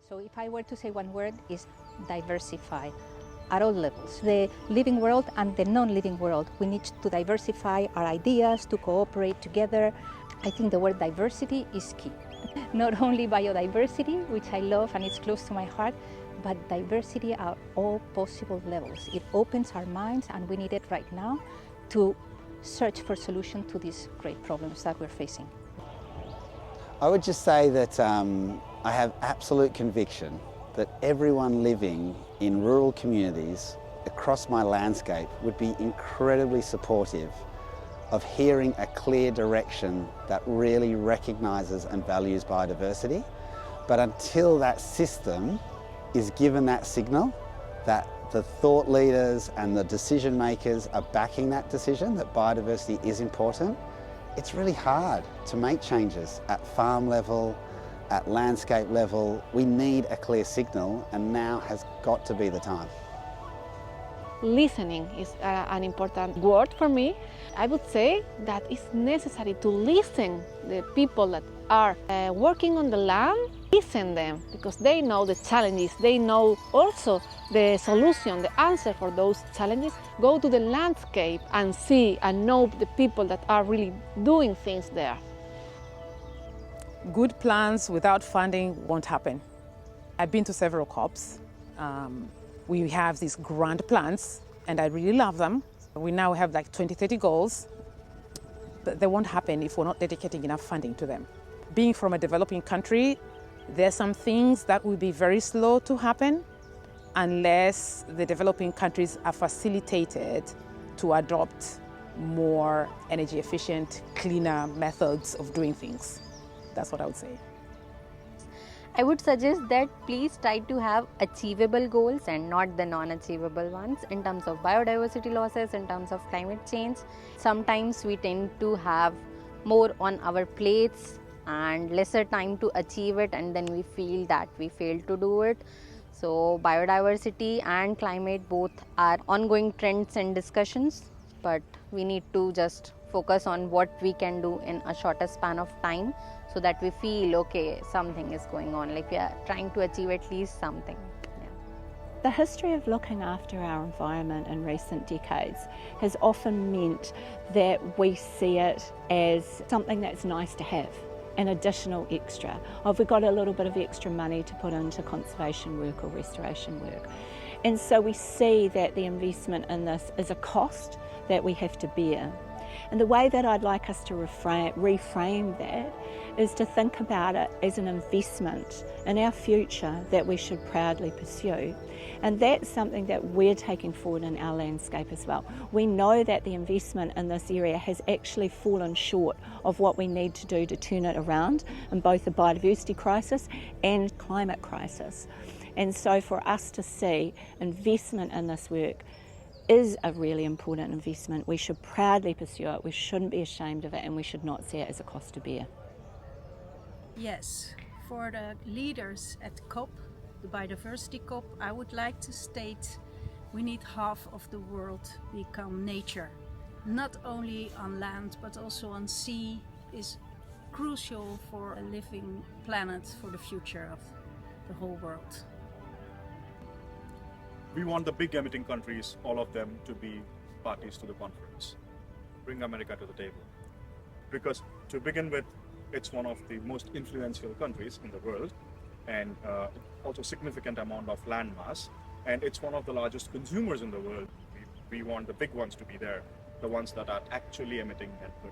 So if I were to say one word, is diversify at all levels. The living world and the non-living world. We need to diversify our ideas, to cooperate together. I think the word diversity is key. Not only biodiversity, which I love and it's close to my heart, but diversity at all possible levels. It opens our minds, and we need it right now to search for solutions to these great problems that we're facing. I would just say that I have absolute conviction that everyone living in rural communities across my landscape would be incredibly supportive of hearing a clear direction that really recognises and values biodiversity. But until that system is given that signal, that the thought leaders and the decision makers are backing that decision, that biodiversity is important, it's really hard to make changes at farm level, at landscape level. We need a clear signal, and now has got to be the time. Listening is an important word for me. I would say that it's necessary to listen the people that are working on the land, listen them, because they know the challenges, they know also the solution, the answer for those challenges. Go to the landscape and see and know the people that are really doing things there. Good plans without funding won't happen. I've been to several COPs. We have these grand plans, and I really love them. We now have like 2030 goals, but they won't happen if we're not dedicating enough funding to them. Being from a developing country, there's some things that will be very slow to happen unless the developing countries are facilitated to adopt more energy efficient, cleaner methods of doing things. That's what I would say. I would suggest that please try to have achievable goals and not the non-achievable ones in terms of biodiversity losses, in terms of climate change. Sometimes we tend to have more on our plates and lesser time to achieve it, and then we feel that we failed to do it. So biodiversity and climate both are ongoing trends and discussions, but we need to just focus on what we can do in a shorter span of time, so that we feel, okay, something is going on, like we are trying to achieve at least something. Yeah. The history of looking after our environment in recent decades has often meant that we see it as something that's nice to have, an additional extra. Oh, we've got a little bit of extra money to put into conservation work or restoration work. And so we see that the investment in this is a cost that we have to bear. And the way that I'd like us to reframe that is to think about it as an investment in our future that we should proudly pursue. And that's something that we're taking forward in our landscape as well. We know that the investment in this area has actually fallen short of what we need to do to turn it around in both the biodiversity crisis and climate crisis. And so for us to see investment in this work is a really important investment. We should proudly pursue it, we shouldn't be ashamed of it, and we should not see it as a cost to bear. Yes, for the leaders at COP, the biodiversity COP, I would like to state we need half of the world become nature. Not only on land but also on sea is crucial for a living planet for the future of the whole world. We want the big emitting countries, all of them, to be parties to the conference. Bring America to the table. Because to begin with, it's one of the most influential countries in the world, and also significant amount of land mass, and it's one of the largest consumers in the world. We want the big ones to be there, the ones that are actually emitting at 30%.